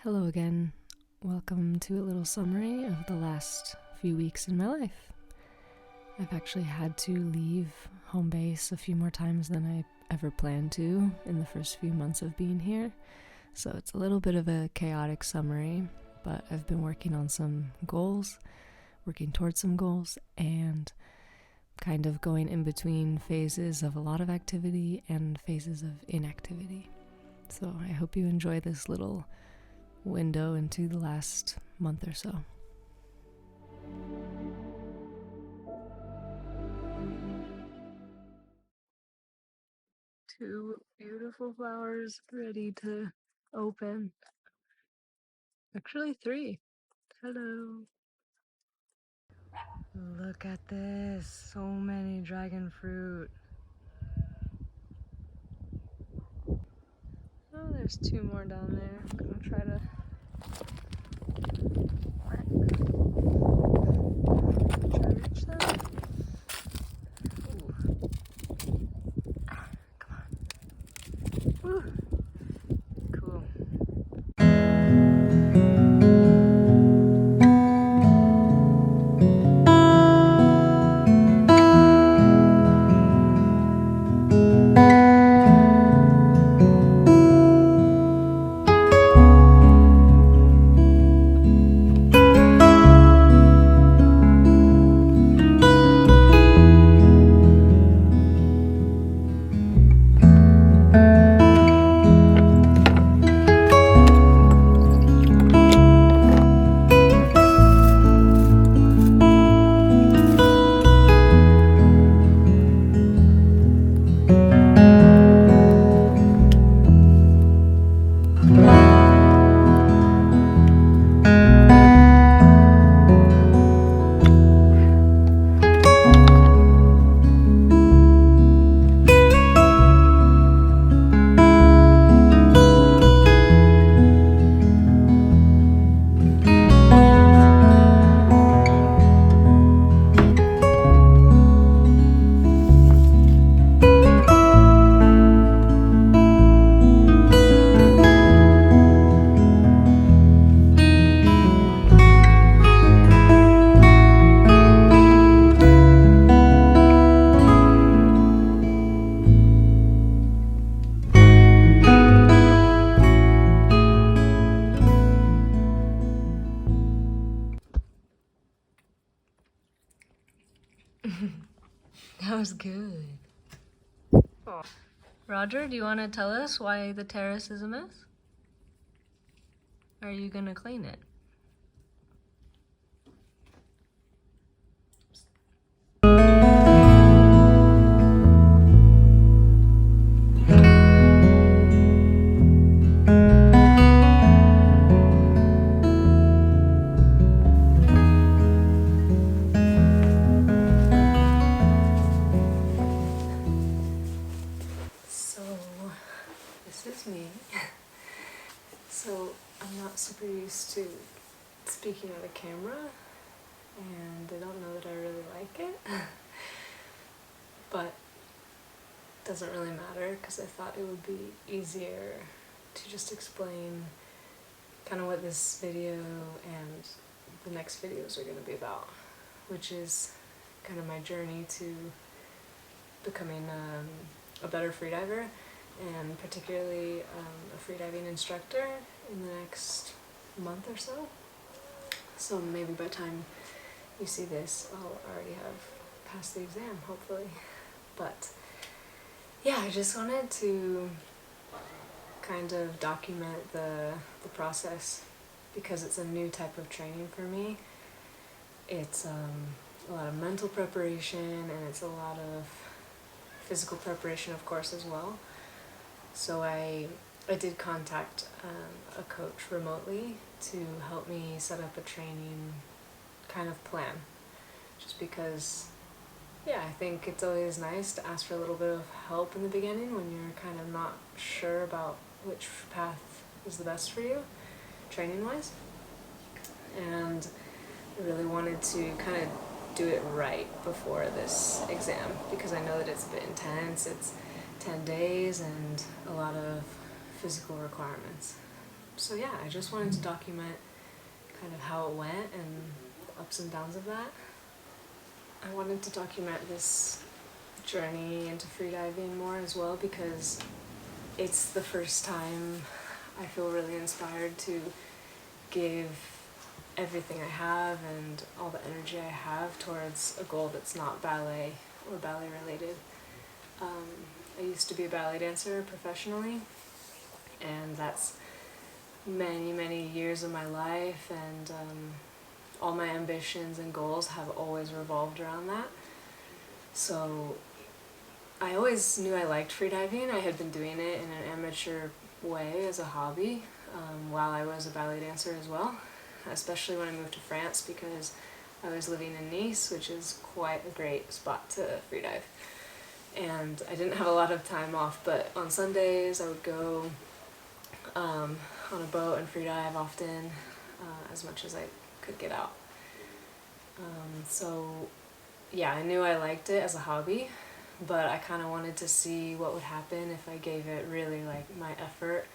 Hello again. Welcome to a little summary of the last few weeks in my life. I've actually had to leave home base a few more times than I ever planned to in the first few months of being here, so it's a little bit of a chaotic summary, but I've been working on some goals, working towards some goals, and kind of going in between phases of a lot of activity and phases of inactivity. So I hope you enjoy this little window into the last month or so. Two beautiful flowers ready to open. Actually, three. Hello. Look at this. So many dragon fruit. Oh, there's two more down there. I'm gonna try to reach them. Ooh. Come on. Woo. Cool. That was good. Oh. Roger, do you want to tell us why the terrace is a mess? Are you gonna clean it? This is me. So I'm not super used to speaking at a camera, and I don't know that I really like it, but it doesn't really matter because I thought it would be easier to just explain kind of what this video and the next videos are going to be about, which is kind of my journey to becoming a better freediver, and particularly a freediving instructor in the next month or so. So maybe by the time you see this, I'll already have passed the exam, hopefully. But yeah, I just wanted to kind of document the process because it's a new type of training for me. It's a lot of mental preparation, and it's a lot of physical preparation, of course, as well. So I did contact a coach remotely to help me set up a training kind of plan, just because, yeah, I think it's always nice to ask for a little bit of help in the beginning when you're kind of not sure about which path is the best for you, training-wise. And I really wanted to kind of do it right before this exam, because I know that it's a bit intense. It's 10 days and a lot of physical requirements. So yeah, I just wanted to document kind of how it went and the ups and downs of that. I wanted to document this journey into freediving more as well because it's the first time I feel really inspired to give everything I have and all the energy I have towards a goal that's not ballet or ballet related. I used to be a ballet dancer professionally, and that's many years of my life, and all my ambitions and goals have always revolved around that. So I always knew I liked freediving. I had been doing it in an amateur way as a hobby while I was a ballet dancer as well, especially when I moved to France because I was living in Nice, which is quite a great spot to freedive. And I didn't have a lot of time off, but on Sundays I would go on a boat and freedive often, as much as I could get out. So yeah, I knew I liked it as a hobby, but I kind of wanted to see what would happen if I gave it really like my effort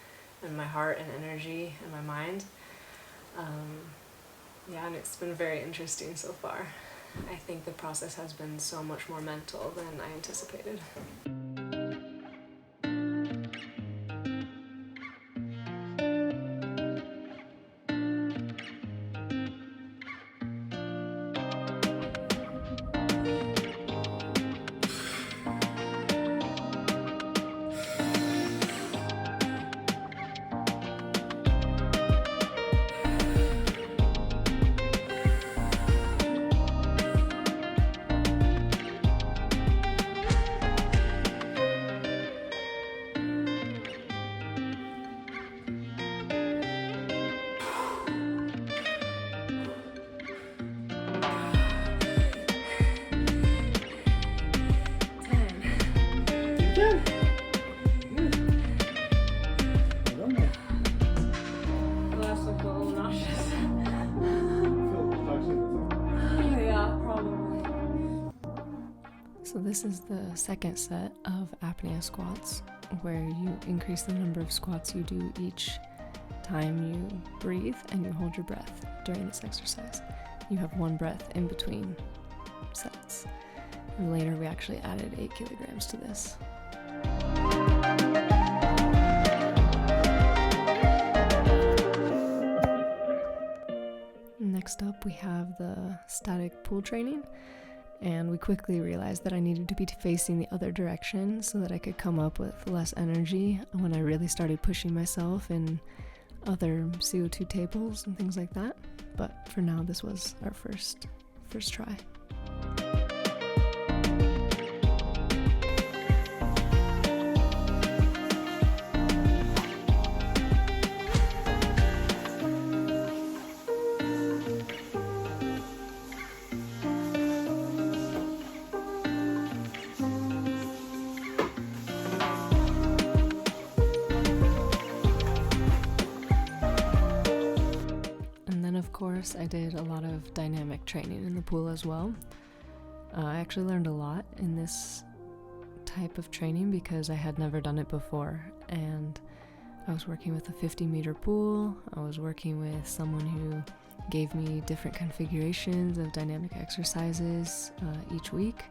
and my heart and energy and my mind. Yeah, and it's been very interesting so far. I think the process has been so much more mental than I anticipated. So this is the second set of apnea squats, where you increase the number of squats you do each time you breathe and you hold your breath during this exercise. You have one breath in between sets. And later we actually added 8 kilograms to this. Next up we have the static pull training. And we quickly realized that I needed to be facing the other direction so that I could come up with less energy when I really started pushing myself in other CO2 tables and things like that. But for now, this was our first try. Of course, I did a lot of dynamic training in the pool as well. I actually learned a lot in this type of training because I had never done it before, and I was working with a 50-meter pool. I was working with someone who gave me different configurations of dynamic exercises each week,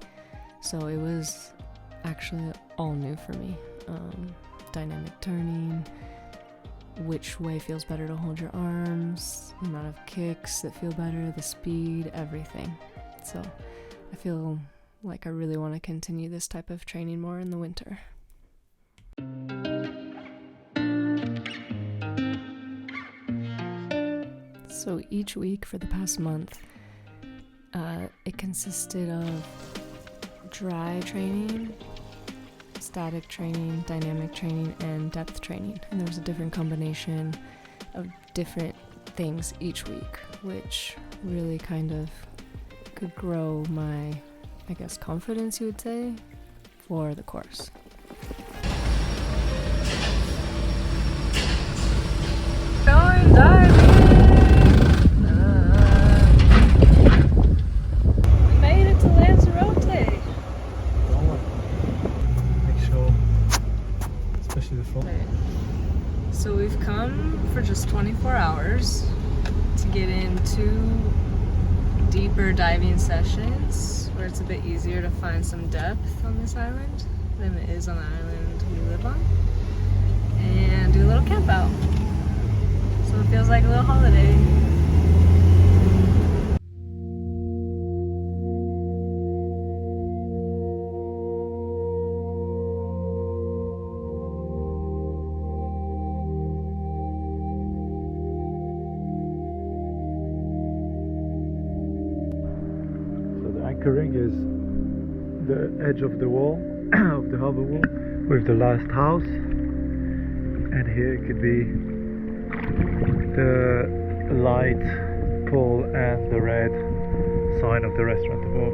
so it was actually all new for me. Dynamic turning, which way feels better to hold your arms, the amount of kicks that feel better, the speed, everything. So I feel like I really want to continue this type of training more in the winter. So each week for the past month, it consisted of dry training, static training, dynamic training, and depth training. And there was a different combination of different things each week, which really kind of could grow my, I guess, confidence, you would say, for the course. Going diving! We made it to Lanzarote! Especially the front. So we've come for just 2 deeper diving sessions where it's a bit easier to find some depth on this island than it is on the island we live on, and do a little camp out. So it feels like a little holiday. Anchoring is the edge of the wall, of the harbor wall, with the last house, and here could be the light pole and the red sign of the restaurant above.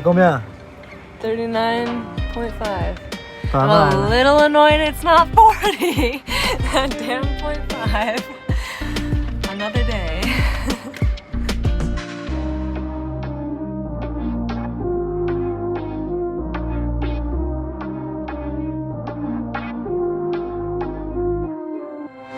C'est combien? 39.5. Pas I'm mal. a little annoyed it's not 40. That damn 0.5.